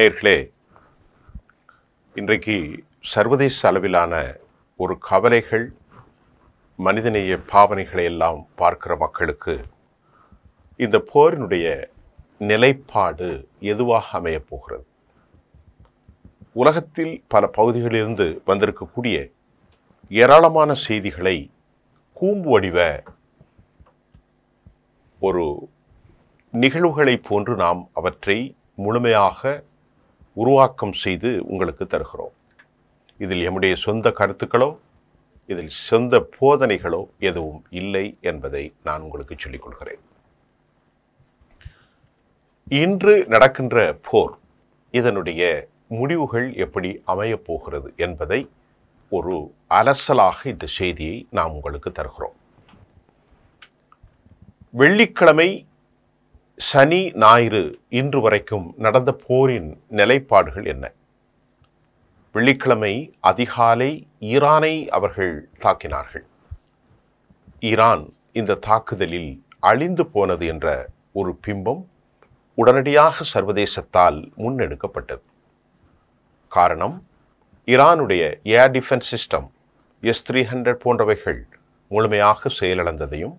நேயர்களே, இன்றைக்கு சர்வதேச அளவிலான ஒரு கவலைகள், மனிதநேய பாவனைகளை எல்லாம் பார்க்கிற மக்களுக்கு இந்த போரினுடைய நிலைப்பாடு எதுவாக அமையப் போகிறது? உலகத்தில் பல பகுதிகளிலிருந்து வந்திருக்கக்கூடிய ஏராளமான செய்திகளை கூம்பு வடிவ ஒரு நிகழ்வுகளை போன்று நாம் அவற்றை முழுமையாக உருவாக்கம் செய்து உங்களுக்கு தருகிறோம். இதில் எம்முடைய சொந்த கருத்துக்களோ இதில் சொந்த போதனைகளோ எதுவும் இல்லை என்பதை நான் உங்களுக்கு சொல்லிக் கொள்கிறேன். இன்று நடக்கின்ற போர், இதனுடைய முடிவுகள் எப்படி அமையப் போகிறது என்பதை ஒரு அலசலாக இந்த செய்தியை நாம் உங்களுக்கு தருகிறோம். வெள்ளிக்கிழமை, சனி, ஞாயிறு இன்று வரைக்கும் நடந்த போரின் நிலைப்பாடுகள் என்ன? வெள்ளிக்கிழமை அதிகாலை ஈரானை அவர்கள் தாக்கினார்கள். ஈரான் இந்த தாக்குதலில் அழிந்து போனது என்ற ஒரு பிம்பம் உடனடியாக சர்வதேசத்தால் முன்னெடுக்கப்பட்டது. காரணம், ஈரானுடைய ஏர் டிஃபென்ஸ் சிஸ்டம் S-300 போன்றவைகள் முழுமையாக செயலிழந்ததையும்,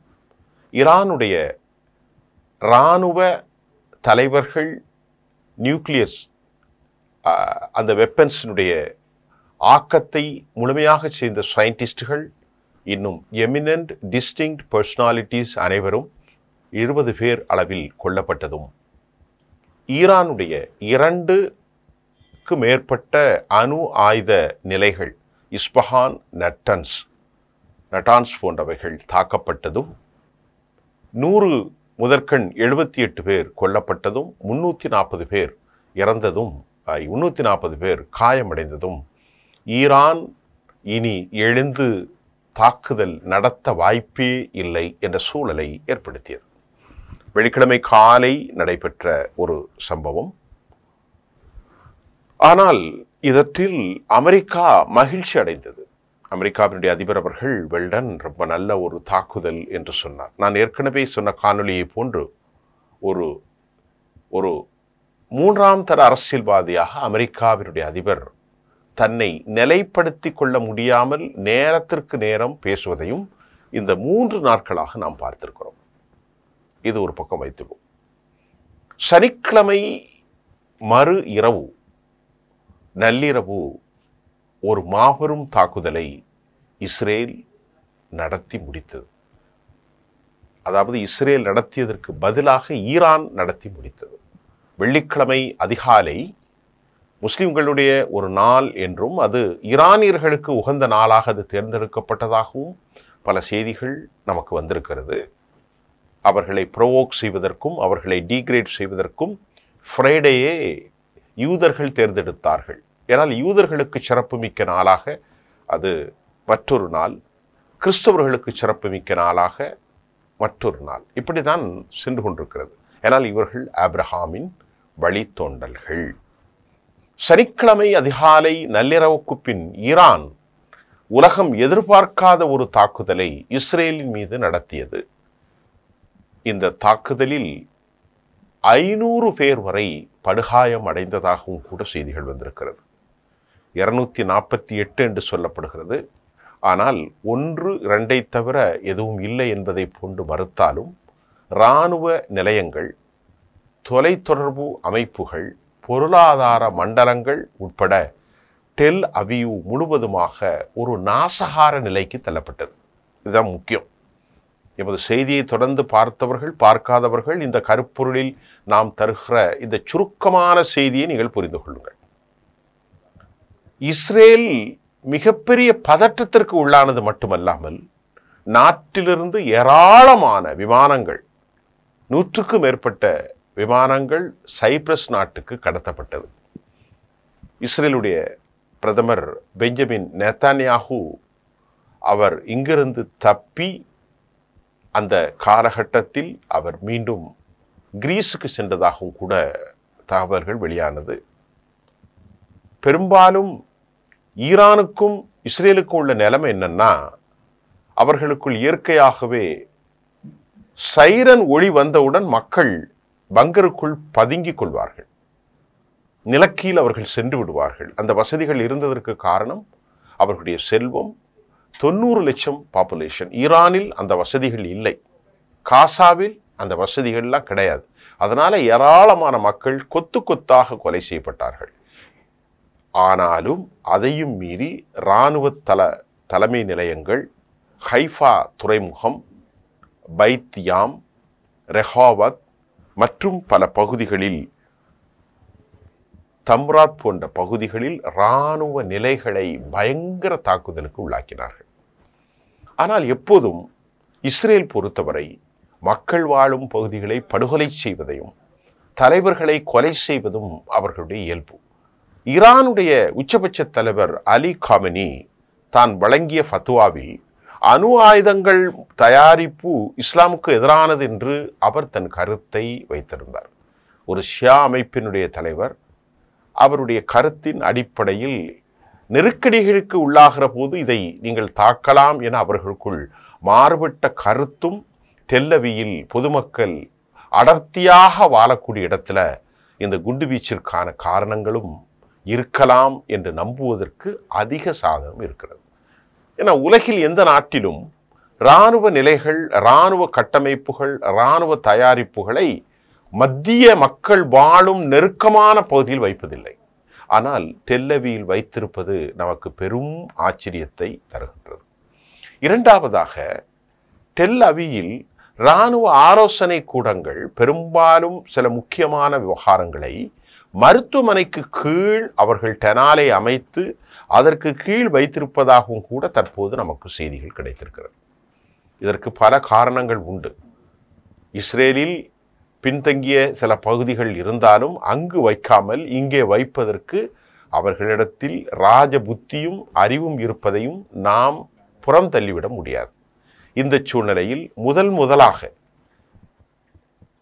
ஈரானுடைய இராணுவ தலைவர்கள் நியூக்ளியஸ் அந்த வெப்பன்ஸினுடைய ஆக்கத்தை முழுமையாக செய்த சயின்டிஸ்டுகள், இன்னும் எமினன்ட் டிஸ்டிங்க்ட் பர்சனாலிட்டிஸ் அனைவரும் 20 பேர் அளவில் கொல்லப்பட்டதும், ஈரானுடைய 2க்கு மேற்பட்ட அணு ஆயுத நிலைகள் இஸ்பஹான், நட்டான்ஸ் போன்றவைகள் தாக்கப்பட்டதும், 100 முதற்கண் 78 பேர் கொல்லப்பட்டதும், 340 பேர் இறந்ததும், 340 பேர் காயமடைந்ததும், ஈரான் இனி எழுந்து தாக்குதல் நடத்த வாய்ப்பே இல்லை என்ற சூழலை ஏற்படுத்தியது. வெள்ளிக்கிழமை காலை நடைபெற்ற ஒரு சம்பவம். ஆனால் இதற்றில் அமெரிக்கா மகிழ்ச்சி அடைந்தது. அமெரிக்காவினுடைய அதிபர் அவர்கள் வெல்டன், ரொம்ப நல்ல ஒரு தாக்குதல் என்று சொன்னார். நான் ஏற்கனவே சொன்ன காணொலியை போன்று ஒரு ஒரு 3ஆம் தர அரசியல்வாதியாக அமெரிக்காவினுடைய அதிபர் தன்னை நிலைப்படுத்தி கொள்ள முடியாமல் நேரத்திற்கு நேரம் பேசுவதையும் இந்த 3 நாட்களாக நாம் பார்த்திருக்கிறோம். இது ஒரு பக்கம் வைத்துவோம். சனிக்கிழமை மறு இரவு, நள்ளிரவு, ஒரு மாபெரும் தாக்குதலை இஸ்ரேல் நடத்தி முடித்தது. அதாவது இஸ்ரேல் நடத்தியதற்கு பதிலாக ஈரான் நடத்தி முடித்தது. வெள்ளிக்கிழமை அதிகாலை முஸ்லிம்களுடைய ஒரு நாள் என்றும், அது ஈரானியர்களுக்கு உகந்த நாளாக அது தேர்ந்தெடுக்கப்பட்டதாகவும் பல செய்திகள் நமக்கு வந்திருக்கிறது. அவர்களை ப்ரோவோக் செய்வதற்கும் அவர்களை டீக்ரேட் செய்வதற்கும் ஃப்ரைடேயே யூதர்கள் தேர்ந்தெடுத்தார்கள். ஏனால் யூதர்களுக்கு சிறப்புமிக்க நாளாக அது மற்றொரு நாள், கிறிஸ்தவர்களுக்கு சிறப்புமிக்க நாளாக மற்றொரு நாள், இப்படிதான் சென்று கொண்டிருக்கிறது. ஏனால் இவர்கள் ஆபிரகாமின் வழித்தோன்றல்கள். சனிக்கிழமை அதிகாலை நள்ளிரவுக்கு பின் ஈரான் உலகம் எதிர்பார்க்காத ஒரு தாக்குதலை இஸ்ரேலின் மீது நடத்தியது. இந்த தாக்குதலில் 500 பேர் வரை படுகாயம் அடைந்ததாகவும் கூட செய்திகள் வந்திருக்கிறது. 248 என்று சொல்லப்படுகிறது. ஆனால் 1-2 தவிர எதுவும் இல்லை என்பதை போன்று மறுத்தாலும், இராணுவ நிலையங்கள், தொலைத்தொடர்பு அமைப்புகள், பொருளாதார மண்டலங்கள் உட்பட டெல் அவிவ் முழுவதுமாக ஒரு நாசகார நிலைக்கு தள்ளப்பட்டது. இதுதான் முக்கியம். எமது செய்தியை தொடர்ந்து பார்த்தவர்கள், பார்க்காதவர்கள் இந்த கருப்பொருளில் நாம் தருகிற இந்த சுருக்கமான செய்தியை நீங்கள் புரிந்து கொள்ளுங்கள். இஸ்ரேல் மிகப்பெரிய பதற்றத்திற்கு உள்ளானது மட்டுமல்லாமல், நாட்டிலிருந்து ஏராளமான விமானங்கள், 100க்கும் மேற்பட்ட விமானங்கள் சைப்ரஸ் நாட்டுக்கு கடத்தப்பட்டது. இஸ்ரேலுடைய பிரதமர் பெஞ்சமின் நெத்தன்யாகு அவர் இங்கிருந்து தப்பி அந்த காலகட்டத்தில் அவர் மீண்டும் கிரீஸுக்கு சென்றதாகவும் கூட தகவல்கள் வெளியானது. பெரும்பாலும் ஈரானுக்கும் இஸ்ரேலுக்கும் உள்ள நிலைமை என்னன்னா, அவர்களுக்குள் இயற்கையாகவே சைரன் ஒளி வந்தவுடன் மக்கள் பங்கருக்குள் பதுங்கிக் கொள்வார்கள். நிலக்கீழ் அவர்கள் சென்று விடுவார்கள். அந்த வசதிகள் இருந்ததற்கு காரணம் அவர்களுடைய செல்வம். 90 லட்சம் பாப்புலேஷன். ஈரானில் அந்த வசதிகள் இல்லை. காசாவில் அந்த வசதிகள்லாம் கிடையாது. அதனால ஏராளமான மக்கள் கொத்து கொத்தாக கொலை செய்யப்பட்டார்கள். ஆனாலும் அதையும் மீறி இராணுவ தலைமை நிலையங்கள், ஹைஃபா துறைமுகம், பைத்யாம், ரெஹாவத் மற்றும் பல பகுதிகளில், தம்ராத் போன்ற பகுதிகளில் இராணுவ நிலைகளை பயங்கர தாக்குதலுக்கு உள்ளாக்கினார்கள். ஆனால் எப்போதும் இஸ்ரேல் பொறுத்தவரை மக்கள் வாழும் பகுதிகளை படுகொலை செய்வதையும் தலைவர்களை கொலை செய்வதும் அவர்களுடைய இயல்பு. ஈரானுடைய உச்சபட்ச தலைவர் அலி காமெனி தான் வழங்கிய ஃபத்வாவில் அணு ஆயுதங்கள் தயாரிப்பு இஸ்லாமுக்கு எதிரானது என்று அவர் தன் கருத்தை வைத்திருந்தார். ஒரு ஷியா அமைப்பினுடைய தலைவர் அவருடைய கருத்தின் அடிப்படையில் நெருக்கடிகளுக்கு உள்ளாகிற போது இதை நீங்கள் தாக்கலாம் என அவர்களுக்குள் மாறுபட்ட கருத்தும், டெல்லவியில் பொதுமக்கள் அடர்த்தியாக வாழக்கூடிய இடத்துல இந்த குண்டுவீச்சிற்கான காரணங்களும் இருக்கலாம் என்று நம்புவதற்கு அதிக சாதனம் இருக்கிறது. ஏன்னா உலகில் எந்த நாட்டிலும் இராணுவ நிலைகள், இராணுவ கட்டமைப்புகள், இராணுவ தயாரிப்புகளை மத்திய மக்கள் வாழும் நெருக்கமான பகுதியில் வைப்பதில்லை. ஆனால் டெல்லவியில் வைத்திருப்பது நமக்கு பெரும் ஆச்சரியத்தை தருகின்றது. இரண்டாவதாக, டெல்லவியில் இராணுவ ஆலோசனை கூடங்கள் பெரும்பாலும் சில முக்கியமான விவகாரங்களை மருத்துவமனைக்கு கீழ் அவர்கள் டெனாலை அமைத்து அதற்கு கீழ் வைத்திருப்பதாகவும் கூட தற்போது நமக்கு செய்திகள் கிடைத்திருக்கிறது. இதற்கு பல காரணங்கள் உண்டு. இஸ்ரேலில் பின்தங்கிய சில பகுதிகள் இருந்தாலும் அங்கு வைக்காமல் இங்கே வைப்பதற்கு அவர்களிடத்தில் ராஜ புத்தியும் அறிவும் இருப்பதையும் நாம் புறம் தள்ளிவிட முடியாது. இந்த சூழ்நிலையில் முதலாக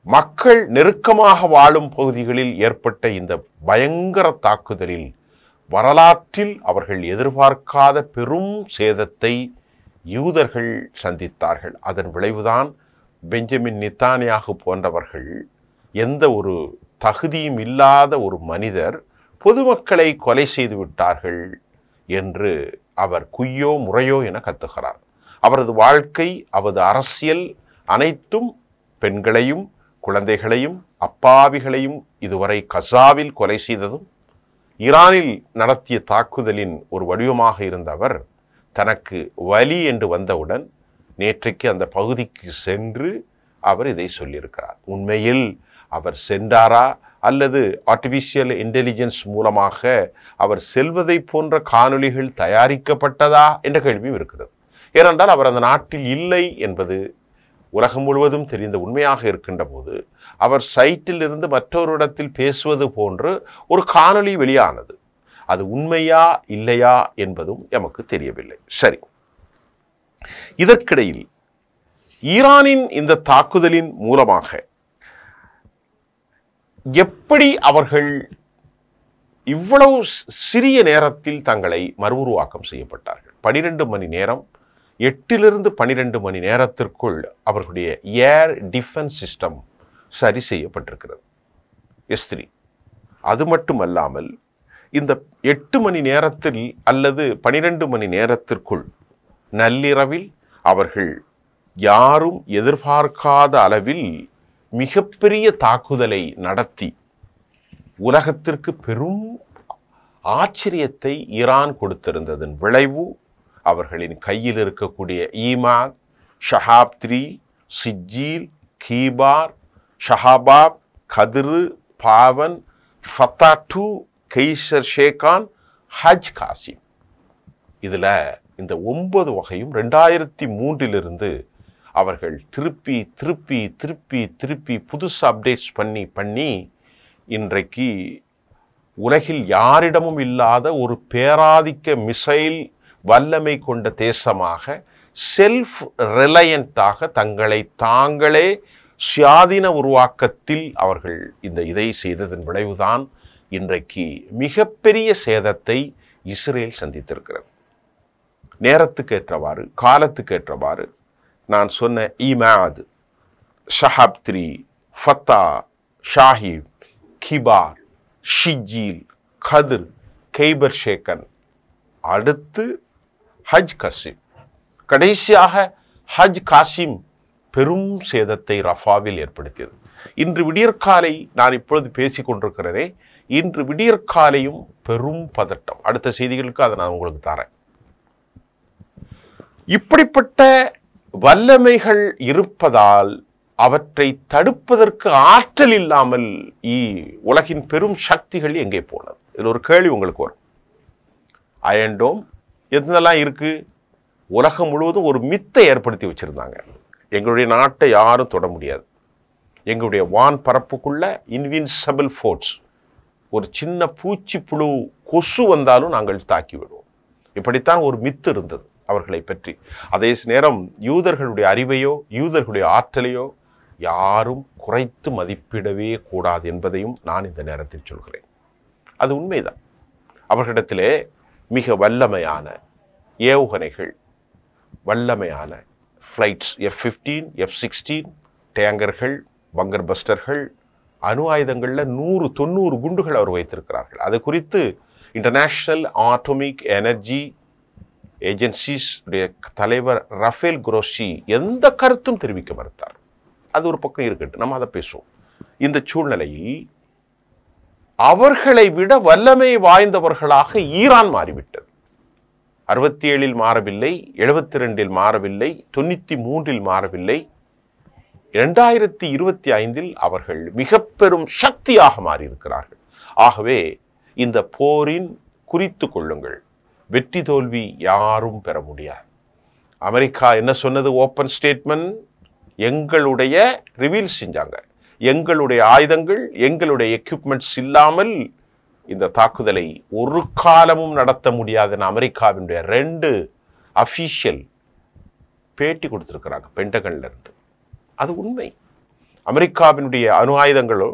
மக்கள் நெருக்கமாக வாழும் பகுதிகளில் ஏற்பட்ட இந்த பயங்கர தாக்குதலில் வரலாற்றில் அவர்கள் எதிர்பார்க்காத பெரும் சேதத்தை யூதர்கள் சந்தித்தார்கள். அதன் விளைவுதான் பெஞ்சமின் நெத்தன்யாகு போன்றவர்கள், எந்த ஒரு தகுதியும் இல்லாத ஒரு மனிதர் பொதுமக்களை கொலை செய்து விட்டார்கள் என்று அவர் குய்யோ முறையோ என கத்துகிறார். அவரது வாழ்க்கை, அவரது அரசியல் அனைத்தும் பெண்களையும் குழந்தைகளையும் அப்பாவிகளையும் இதுவரை கசாவில் கொலை செய்ததும், ஈரானில் நடத்திய தாக்குதலின் ஒரு வடிவமாக இருந்த அவர் தனக்கு வலி என்று வந்தவுடன் நேற்றைக்கு அந்த பகுதிக்கு சென்று அவர் இதை சொல்லியிருக்கிறார். உண்மையில் அவர் சென்றாரா அல்லது ஆர்டிஃபிஷியல் இன்டெலிஜென்ஸ் மூலமாக அவர் செல்வதை போன்ற காணொளிகள் தயாரிக்கப்பட்டதா என்ற கேள்வியும் இருக்கிறது. ஏனென்றால் அவர் அந்த நாட்டில் இல்லை என்பது உலகம் முழுவதும் தெரிந்த உண்மையாக இருக்கின்ற போது அவர் சைட்டில் இருந்து மற்றொரு இடத்தில் பேசுவது போன்று ஒரு காணொளி வெளியானது. அது உண்மையா இல்லையா என்பதும் எமக்கு தெரியவில்லை. சரி, இதற்கிடையில் ஈரானின் இந்த தாக்குதலின் மூலமாக எப்படி அவர்கள் இவ்வளவு சிறிய நேரத்தில் தங்களை மறுஉருவாக்கம் செய்யப்பட்டார்கள்? 12 மணி நேரம், 8 to 12 மணி நேரத்திற்குள் அவர்களுடைய ஏர் டிஃபென்ஸ் சிஸ்டம் சரி செய்யப்பட்டிருக்கிறது. S3. அது மட்டுமல்லாமல் இந்த 8 மணி நேரத்தில் அல்லது 12 மணி நேரத்திற்குள் நள்ளிரவில் அவர்கள் யாரும் எதிர்பார்க்காத அளவில் மிகப்பெரிய தாக்குதலை நடத்தி உலகத்திற்கு பெரும் ஆச்சரியத்தை ஈரான் கொடுத்திருந்ததன் விளைவு அவர்களின் கையில் இருக்கக்கூடிய ஈமாத், ஷஹாப் 3, சிஜ்ஜீல், கீபார், ஷஹாபாப், கதிரு, பாவன், ஃபத்தா 2, கெய்சர் ஷேகான், ஹஜ் காசிம். இதுல இந்த 9 வகையும் 2003 அவர்கள் திருப்பி திருப்பி திருப்பி திருப்பி புதுசு அப்டேட்ஸ் பண்ணி இன்றைக்கு உலகில் யாரிடமும் இல்லாத ஒரு பேராதிக்க மிசைல் வல்லமை கொண்ட தேசமாக, செல்ஃப் ரிலையண்டாக தங்களை தாங்களே சுயாதீன உருவாக்கத்தில் அவர்கள் இதை செய்ததன் விளைவுதான் இன்றைக்கு மிகப்பெரிய சேதத்தை இஸ்ரேல் சந்தித்திருக்கிறது. நேரத்துக்கு ஏற்றவாறு, காலத்துக்கு ஏற்றவாறு நான் சொன்ன ஈமாத், ஷஹாப் 3, ஃபத்தா, ஷாஹிப், கிபார், ஷிஜீல், கதிர், கெய்பர் ஷேக்கன், அடுத்து ஹஜ் கசிம், கடைசியாக ஹஜ் காசிம் பெரும் சேதத்தை ரஃபாவில் ஏற்படுத்தியது. இன்று விடியற்காலை நான் இப்பொழுது பேசிக் கொண்டிருக்கிறேனே, இன்று விடியற்காலையும் பெரும் பதட்டம். அடுத்த செய்திகளுக்கு அதை நான் உங்களுக்கு தரேன். இப்படிப்பட்ட வல்லமைகள் இருப்பதால் அவற்றை தடுப்பதற்கு ஆற்றல் இல்லாமல் உலகின் பெரும் சக்திகள் எங்கே போனது? இதில் ஒரு கேள்வி உங்களுக்கு வரும். அயர்ன் டோம் எதுனெல்லாம் இருக்கு? உலகம் முழுவதும் ஒரு மித்தை ஏற்படுத்தி வச்சிருந்தாங்க. எங்களுடைய நாட்டை யாரும் தொட முடியாது. எங்களுடைய வான் பரப்புக்குள்ள இன்வின்சிபிள் ஃபோர்ஸ், ஒரு சின்ன பூச்சி புழு கொசு வந்தாலும் நாங்கள் தாக்கி விடுவோம். இப்படித்தான் ஒரு மித்து இருந்தது அவர்களை பற்றி. அதே நேரம் யூதர்களுடைய அறிவையோ யூதர்களுடைய ஆற்றலையோ யாரும் குறைத்து மதிப்பிடவே கூடாது என்பதையும் நான் இந்த நேரத்தில் சொல்கிறேன். அது உண்மைதான். அவர்களிடத்திலே மிக வல்லமையான ஏவுகணைகள், வல்லமையான ஃப்ளைட்ஸ், F-15, F-16 டேங்கர்கள், பங்கர் பஸ்டர்கள், அணு ஆயுதங்களில் 100-90 குண்டுகள் அவர் வைத்திருக்கிறார்கள். அது குறித்து இன்டர்நேஷனல் ஆட்டோமிக் எனர்ஜி ஏஜென்சிஸ் தலைவர் ரஃபேல் குரோசி எந்த கருத்தும் தெரிவிக்க மறுத்தார். அது ஒரு பக்கம் இருக்கட்டும், நம்ம அதை பேசுவோம். இந்த சூழ்நிலையில் அவர்களை விட வல்லமை வாய்ந்தவர்களாக ஈரான் மாறிவிட்டது. 67 மாறவில்லை, 72 மாறவில்லை, 93 மாறவில்லை. 2025 அவர்கள் மிக பெரும் சக்தியாக மாறியிருக்கிறார்கள். ஆகவே இந்த போரின் குறித்து கொள்ளுங்கள், வெற்றி தோல்வி யாரும் பெற முடியாது. அமெரிக்கா என்ன சொன்னது? Open statement. எங்களுடைய ரிவீல் செஞ்சாங்க, எங்களுடைய ஆயுதங்கள், எங்களுடைய எக்யூப்மெண்ட்ஸ் இல்லாமல் இந்த தாக்குதலை ஒரு காலமும் நடத்த முடியாதுன்னு அமெரிக்காவினுடைய 2 அபிஷியல் பேட்டி கொடுத்திருக்கிறாங்க பென்டகன்ல இருந்து. அது உண்மை. அமெரிக்காவினுடைய அணு ஆயுதங்களோ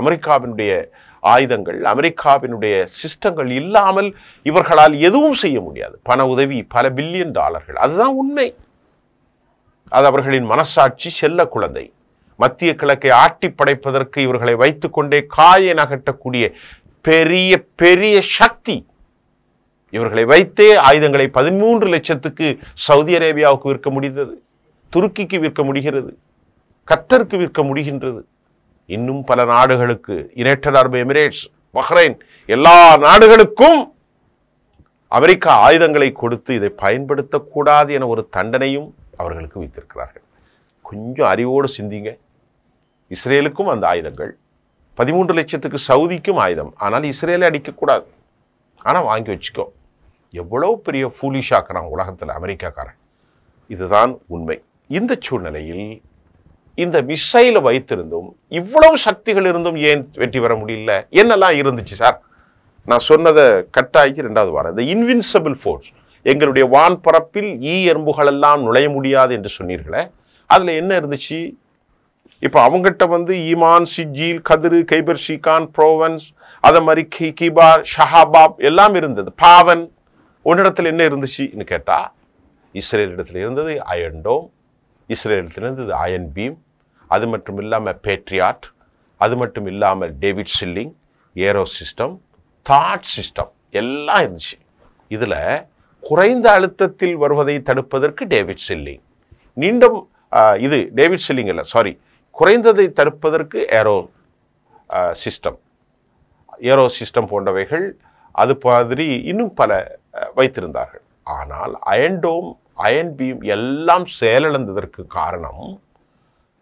அமெரிக்காவினுடைய ஆயுதங்கள், அமெரிக்காவினுடைய சிஸ்டங்கள் இல்லாமல் இவர்களால் எதுவும் செய்ய முடியாது. பண உதவி பல பில்லியன் டாலர்கள், அதுதான் உண்மை. அது அவர்களின் மனசாட்சி செல்ல குழந்தை. மத்திய கிழக்கை ஆட்டி படைப்பதற்கு இவர்களை வைத்துக் கொண்டே காயை நகட்டக்கூடிய பெரிய பெரிய சக்தி. இவர்களை வைத்தே ஆயுதங்களை 13 லட்சத்துக்கு சவுதி அரேபியாவுக்கு விற்க முடிந்தது, துருக்கிக்கு விற்க முடிகிறது, கத்தருக்கு விற்க முடிகின்றது, இன்னும் பல நாடுகளுக்கு, யுனைடெட் அரபு எமிரேட்ஸ், பஹ்ரைன், எல்லா நாடுகளுக்கும் அமெரிக்கா ஆயுதங்களை கொடுத்து இதை பயன்படுத்தக்கூடாது என ஒரு தண்டனையும் அவர்களுக்கு வைத்திருக்கிறார்கள். கொஞ்சம் அறிவோடு சிந்திங்க. இஸ்ரேலுக்கும் அந்த ஆயுதங்கள், 13 லட்சத்துக்கு சவுதிக்கும் ஆயுதம். ஆனால் இஸ்ரேலை அடிக்கக்கூடாது, ஆனால் வாங்கி வச்சுக்கோ. எவ்வளவு பெரிய ஃபூலிஷாக்குறான் உலகத்தில் அமெரிக்காக்காரன். இதுதான் உண்மை. இந்த சூழ்நிலையில் இந்த மிசைலை வைத்திருந்தும் இவ்வளவு சக்திகள் இருந்தும் ஏன் வெற்றி பெற முடியல? என்னெல்லாம் இருந்துச்சு சார்? நான் சொன்னதை கட்டாய்க்கு 2வது வாரம். இந்த இன்வின்சிபிள் ஃபோர்ஸ், எங்களுடைய வான் பரப்பில் எறும்புகள் எல்லாம் நுழைய முடியாது என்று சொன்னீர்களே, அதுல என்ன இருந்துச்சு? இப்ப அவங்ககிட்ட ஈமான், சிஜீல், கதிரு, கைபர் ஷீகான், ப்ரோவன்ஸ், அத மாதிரி கிபார், ஷஹாபாப் எல்லாம் இருந்தது. பாவன் ஒன்னிடத்துல என்ன இருந்துச்சுன்னு கேட்டா, இஸ்ரேல் இடத்துல இருந்தது அயர்ன் டோம், இஸ்ரேல் இடத்துல இருந்தது அயன் பீம், அது மட்டும் இல்லாமல் பேட்ரியாட், அது மட்டும் இல்லாமல் டேவிட் சில்லிங், ஏரோ சிஸ்டம், தாட் சிஸ்டம் எல்லாம் இருந்துச்சு. இதுல குறைந்த அழுத்தத்தில் வருவதை தடுப்பதற்கு டேவிட் சில்லிங், நீண்டம் இது டேவிட் சில்லிங் இல்லை, சாரி, குறைந்ததை தடுப்பதற்கு ஏரோ சிஸ்டம் போன்றவைகள், அது மாதிரி இன்னும் பல வைத்திருந்தார்கள். ஆனால் அயன் டோம், அயன் பீம் எல்லாம் செயலிழந்ததற்கு காரணம்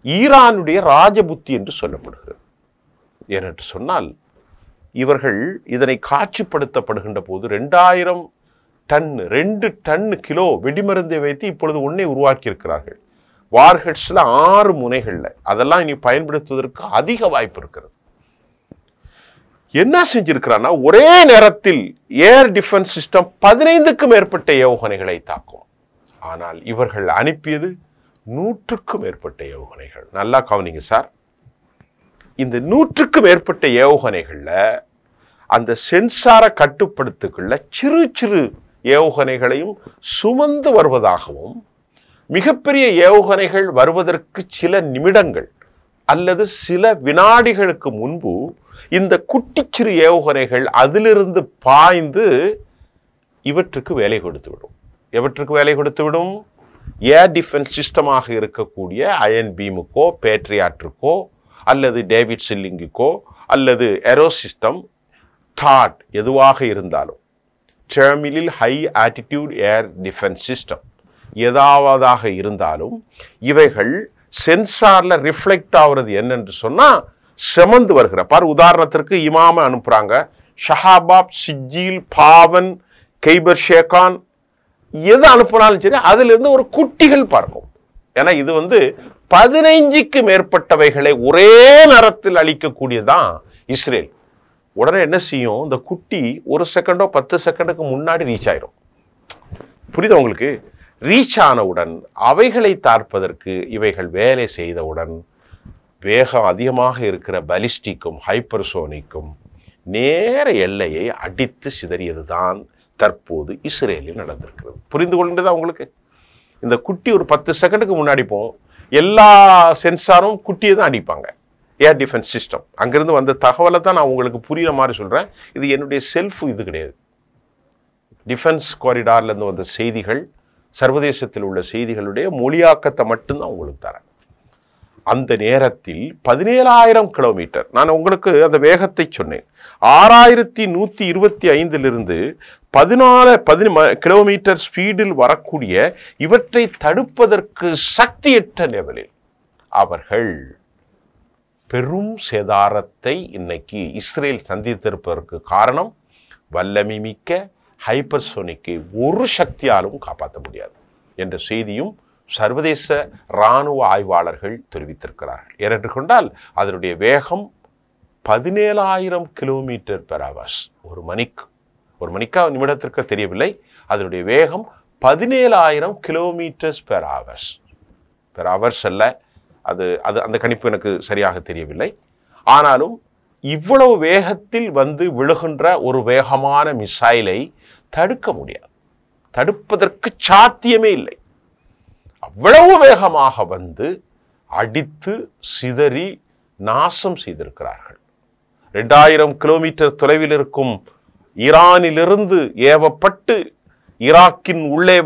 ஈரானுடைய ராஜபுத்தி என்று சொல்லப்படுகிறது. ஏனென்று சொன்னால், இவர்கள் இதனை காட்சிப்படுத்தப்படுகின்ற போது 2000 டன் 2 டன் கிலோ வெடிமருந்தை வைத்து இப்பொழுது ஒன்றை உருவாக்கி இருக்கிறார்கள். வார்ஹெட்ஸ்ல 6 முனைகள்ல, அதெல்லாம் இனி பயன்படுத்துவதற்கு அதிக வாய்ப்பு இருக்கிறது. என்ன செஞ்சிருக்கிறான்னா, ஒரே நேரத்தில் ஏர் டிஃபென்ஸ் சிஸ்டம் 15க்கும் மேற்பட்ட ஏவுகணைகளை தாக்கும். ஆனால் இவர்கள் அனுப்பியது 100க்கும் மேற்பட்ட ஏவுகணைகள். நல்லா கவனிங்க சார். இந்த 100க்கும் மேற்பட்ட ஏவுகணைகள்ல அந்த சென்சாரை கட்டுப்படுத்துக்குள்ள சிறு சிறு ஏவுகணைகளையும் சுமந்து வருவதாகவும், மிகப்பெரிய ஏவுகணைகள் வருவதற்கு சில நிமிடங்கள் அல்லது சில வினாடிகளுக்கு முன்பு இந்த குட்டிச்சிறு ஏவுகணைகள் அதிலிருந்து பாய்ந்து இவற்றுக்கு வேலை கொடுத்து விடும். எவற்றுக்கு வேலை கொடுத்து விடும்? ஏர் டிஃபென்ஸ் சிஸ்டமாக இருக்கக்கூடிய அயன் பீமுக்கோ, பேட்ரியாட்டுக்கோ, அல்லது டேவிட் சில்லிங்குக்கோ, அல்லது ஏரோ சிஸ்டம், தாட் எதுவாக இருந்தாலும், terminal high altitude air defence system ஏதாவதாக இருந்தாலும் இவைகள் சென்சார்ல ரிஃப்ளெக்ட் ஆகுறது என்னன்னு சொன்னா செமந்து வருகிற பார். உதாரணத்திற்கு இமாம அனுப்புறாங்க, ஷஹாபாப், சிஜில், பாவன், கெய்பர் ஷேகான் எது அனுப்பினாலும் சரி அதுல இருந்து ஒரு குட்டிகள் பார்க்கும். ஏன்னா இது 15க்கு மேற்பட்டவைகளை ஒரே நேரத்தில் அளிக்கக்கூடியதான் இஸ்ரேல். உடனே என்ன செய்யும், இந்த குட்டி 1 செகண்டோ 10 செகண்டுக்கு முன்னாடி ரீச் ஆயிரும். புரியுதா உங்களுக்கு? ரீச் ஆனவுடன் அவைகளை தாற்பதற்கு இவைகள் வேலை செய்தவுடன் வேகம் அதிகமாக இருக்கிற பலிஸ்டிக்கும் ஹைப்பர்சோனிக்கும் நேர எல்லையை அடித்து சிதறியதுதான் தற்போது இஸ்ரேலில் நடந்திருக்கிறது. புரிந்து கொள்கிறதா உங்களுக்கு? இந்த குட்டி ஒரு 10 செகண்டுக்கு முன்னாடி போகும், எல்லா சென்சாரும் குட்டியை தான் அடிப்பாங்க. ஏர் டிஃபென்ஸ் சிஸ்டம் அங்கிருந்து வந்த தகவலை தான் நான் உங்களுக்கு புரியுற மாதிரி சொல்றேன். இது என்னுடைய செல்ஃப் இது கிடையாது. டிஃபென்ஸ் காரிடார்ல இருந்து வந்த செய்திகள், சர்வதேசத்தில் உள்ள செய்திகளுடைய மொழியாக்கத்தை மட்டும்தான் உங்களுக்கு தரேன். அந்த நேரத்தில் 17,000 கிலோமீட்டர், நான் உங்களுக்கு அந்த வேகத்தை சொன்னேன், 6,125 14 கிலோமீட்டர் ஸ்பீடில் வரக்கூடிய இவற்றை தடுப்பதற்கு சக்தியற்ற லெவலில் அவர்கள் பெரும் சேதாரத்தை இன்னைக்கு இஸ்ரேல் சந்தித்திருப்பதற்கு காரணம் வல்லமை மிக்க ஹைப்பர்சோனிக்கை ஒரு சக்தியாலும் காப்பாற்ற முடியாது என்ற செய்தியும் சர்வதேச இராணுவ ஆய்வாளர்கள் தெரிவித்திருக்கிறார்கள். ஏனென்று கொண்டால் அதனுடைய வேகம் 17,000 கிலோமீட்டர் பெர் ஹவர்ஸ். ஒரு மணிக்கா நிமிடத்திற்கு தெரியவில்லை. அதனுடைய வேகம் 17,000 kilometres per hours. Per hours அல்ல, அது அந்த கணிப்பு எனக்கு சரியாக தெரியவில்லை. ஆனாலும் இவ்வளவு வேகத்தில் விழுகின்ற ஒரு வேகமான மிசைலை தடுக்க முடியாது, தடுப்பதற்கு சாத்தியமே இல்லை. அவ்வளவு வேகமாக அடித்து சிதறி நாசம் செய்திருக்கிறார்கள். 2000 கிலோமீட்டர் தொலைவில் இருக்கும் ஈரானிலிருந்து ஏவப்பட்டு ஈராக்கின் உள்ளே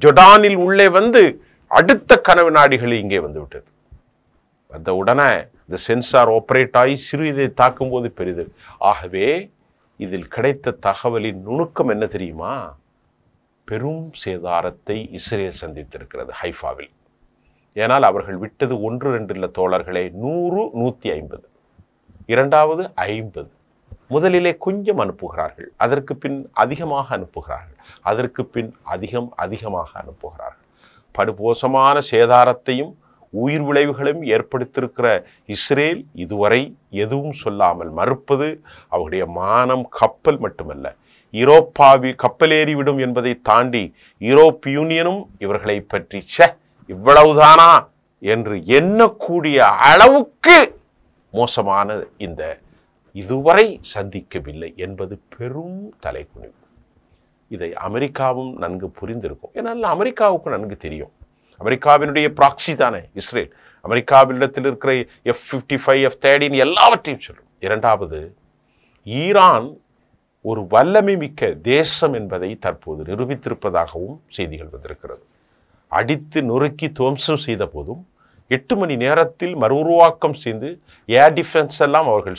ஜொர்டானில் உள்ளே அடுத்த கனவு நாடிகள் இங்கே விட்டது. அந்த உடனே இந்த சென்சார் ஆபரேட் ஆகி சிறு இதை தாக்கும் போது பெரிது. ஆகவே இதில் கிடைத்த தகவலின் நுணுக்கம் என்ன தெரியுமா? பெரும் சேதாரத்தை இஸ்ரேல் சந்தித்திருக்கிறது ஹைஃபாவில். ஏனால் அவர்கள் விட்டது 1-2 இல்ல தோழர்களே, 100, 150, இரண்டாவது 50. முதலிலே கொஞ்சம் அனுப்புகிறார்கள், அதற்கு பின் அதிகமாக அனுப்புகிறார்கள், அதற்கு பின் அதிகமாக அனுப்புகிறார்கள். படுமோசமான சேதாரத்தையும் உயிர் விளைவுகளையும் ஏற்படுத்தியிருக்கிற இஸ்ரேல் இதுவரை எதுவும் சொல்லாமல் மறுப்பது அவருடைய மானம். கப்பல் மட்டுமல்ல, யூரோப்பாவில் கப்பலேறிவிடும் என்பதை தாண்டி யூரோப் யூனியனும் இவர்களை பற்றி இவ்வளவுதானா என்று எண்ணக்கூடிய அளவுக்கு மோசமான இந்த இதுவரை சந்திக்கவில்லை என்பது பெரும் தலைக்குனிவு. இதை அமெரிக்காவும் நன்கு புரிந்திருக்கும். ஏன்னால் அமெரிக்காவுக்கு நன்கு தெரியும், அமெரிக்காவினுடைய ப்ராக்சி தானே இஸ்ரேல். அமெரிக்காவிடத்தில் இருக்கிற F-55, F-13 எல்லாவற்றையும் சொல்லும். இரண்டாவது, ஈரான் ஒரு வல்லமை மிக்க தேசம் என்பதை தற்போது நிரூபித்திருப்பதாகவும் செய்திகள் வந்திருக்கிறது. அடித்து நொறுக்கி துவம்சம் செய்த போதும் 8 மணி நேரத்தில் மறுஉருவாக்கம் செய்து ஏர் டிஃபென்ஸ் எல்லாம் அவர்கள்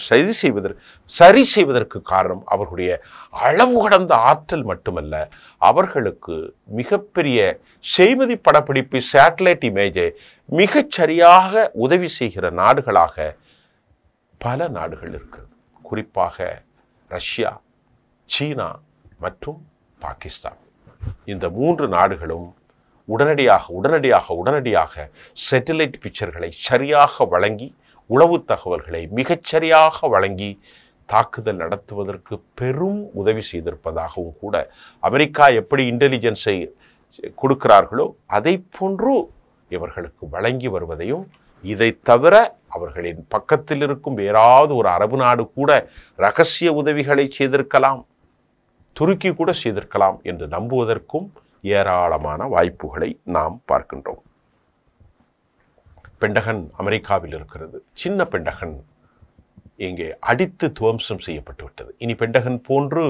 சரி செய்வதற்கு காரணம் அவர்களுடைய அளவு கடந்த ஆற்றல் மட்டுமல்ல, அவர்களுக்கு மிகப்பெரிய செய்மதி படப்பிடிப்பு சேட்டலைட் இமேஜை மிகச் சரியாக உதவி செய்கிற நாடுகளாக பல நாடுகள் இருக்கிறது. குறிப்பாக ரஷ்யா, சீனா மற்றும் பாகிஸ்தான். இந்த 3 நாடுகளும் உடனடியாக சேட்டலைட் பிக்சர்களை சரியாக வழங்கி, உளவு தகவல்களை மிகச்சரியாக வழங்கி தாக்குதல் நடத்துவதற்கு பெரும் உதவி செய்திருப்பதாகவும் கூட அமெரிக்கா எப்படி இன்டெலிஜென்ஸை கொடுக்கிறார்களோ அதை போன்று இவர்களுக்கு வழங்கி வருவதையும், இதை தவிர அவர்களின் பக்கத்தில் இருக்கும் வேறாவது ஒரு அரபு நாடு கூட இரகசிய உதவிகளை செய்திருக்கலாம், துருக்கி கூட செய்திருக்கலாம் என்று நம்புவதற்கும் ஏராளமான வாய்ப்புகளை நாம் பார்க்கின்றோம். பெண்டகன் அமெரிக்காவில் இருக்கிறது. சின்ன பெண்டகன் இங்கே அடித்து துவம்சம் செய்யப்பட்டு விட்டது. இனி பென்டகன் போன்று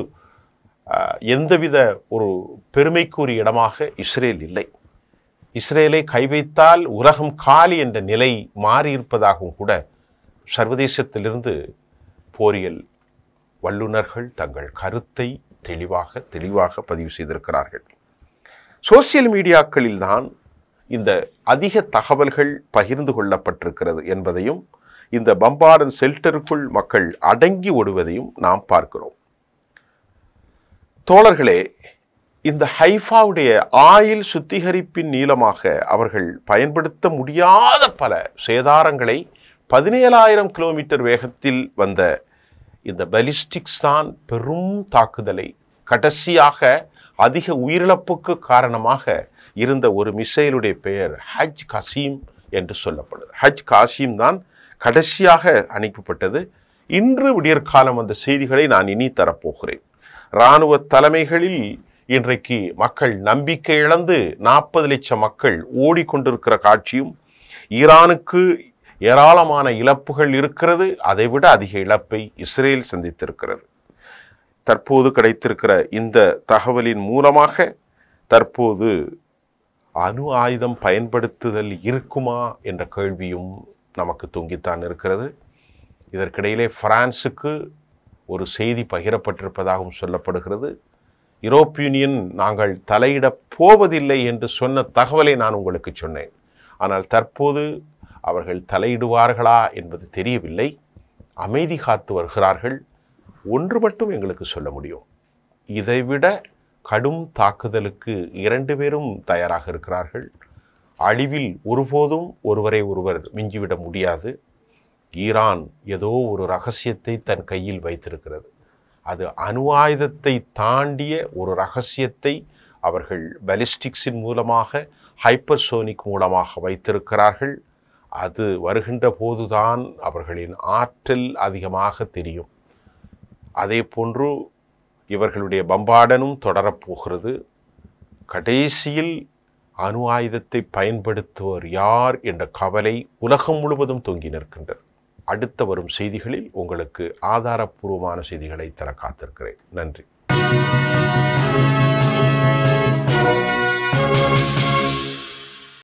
எந்தவித ஒரு பெருமைக்குரிய இடமாக இஸ்ரேல் இல்லை. இஸ்ரேலை கை வைத்தால் உலகம் காலி என்ற நிலை மாறியிருப்பதாகவும் கூட சர்வதேசத்திலிருந்து போரியல் வல்லுநர்கள் தங்கள் கருத்தை தெளிவாக பதிவு செய்திருக்கிறார்கள். சோசியல் மீடியாக்களில் தான் இந்த அதிக தகவல்கள் பகிர்ந்து கொள்ளப்பட்டிருக்கிறது என்பதையும் இந்த பம்பார்டன் ஷெல்டருக்குள் மக்கள் அடங்கி ஓடுவதையும் நாம் பார்க்கிறோம். தோழர்களே, இந்த ஹைஃபாவுடைய ஆயில் சுத்திகரிப்பின் நீளமாக அவர்கள் பயன்படுத்த முடியாத பல சேதாரங்களை 17,000 கிலோமீட்டர் வேகத்தில் வந்த இந்த பாலிஸ்டிக்ஸ் தான் பெரும் தாக்குதலை, கடைசியாக அதிக உயிரிழப்புக்கு காரணமாக இருந்த ஒரு மிசைலுடைய பெயர் ஹஜ் காசிம் என்று சொல்லப்படுது. ஹஜ் காசிம் தான் கடைசியாக அனுப்பப்பட்டது. இன்று விடியற்காலம் அந்த செய்திகளை நான் இனி தரப்போகிறேன். இராணுவ தலைமைகளில் இன்றைக்கு மக்கள் நம்பிக்கை இழந்து 40 லட்சம் மக்கள் ஓடிக்கொண்டிருக்கிற காட்சியும், ஈரானுக்கு ஏராளமான இழப்புகள் இருக்கிறது, அதைவிட அதிக இழப்பை இஸ்ரேல் சந்தித்திருக்கிறது. தற்போது கிடைத்திருக்கிற இந்த தகவலின் மூலமாக தற்போது அணு ஆயுதம் பயன்படுத்துதல் இருக்குமா என்ற கேள்வியும் நமக்கு தொங்கித்தான் இருக்கிறது. இதற்கிடையிலே பிரான்சுக்கு ஒரு செய்தி பகிரப்பட்டிருப்பதாகவும் சொல்லப்படுகிறது. யூரோப்பிய யூனியன் நாங்கள் தலையிடப் போவதில்லை என்று சொன்ன தகவலை நான் உங்களுக்கு சொன்னேன். ஆனால் தற்போது அவர்கள் தலையிடுவார்களா என்பது தெரியவில்லை. அமைதி காத்து வருகிறார்கள். ஒன்று மட்டும் எங்களுக்கு சொல்ல முடியும், இதைவிட கடும் தாக்குதலுக்கு 2 பேரும் தயாராக இருக்கிறார்கள். அழிவில் ஒருபோதும் ஒருவரை ஒருவர் மிஞ்சிவிட முடியாது. ஈரான் ஏதோ ஒரு ரகசியத்தை தன் கையில் வைத்திருக்கிறது. அது அணு ஆயுதத்தை தாண்டிய ஒரு ரகசியத்தை அவர்கள் பாலிஸ்டிக்ஸின் மூலமாக, ஹைப்பர்சோனிக் மூலமாக வைத்திருக்கிறார்கள். அது வருகின்ற போதுதான் அவர்களின் ஆற்றல் அதிகமாக தெரியும். அதே போன்று இவர்களுடைய பம்பார்டனும் தொடரப்போகிறது. கடைசியில் அணு ஆயுதத்தை பயன்படுத்துவர் யார் என்ற கவலை உலகம் முழுவதும் தொங்கி நிற்கின்றது. அடுத்த வரும் செய்திகளில் உங்களுக்கு ஆதாரப்பூர்வமான செய்திகளை தர காத்திருக்கிறேன். நன்றி.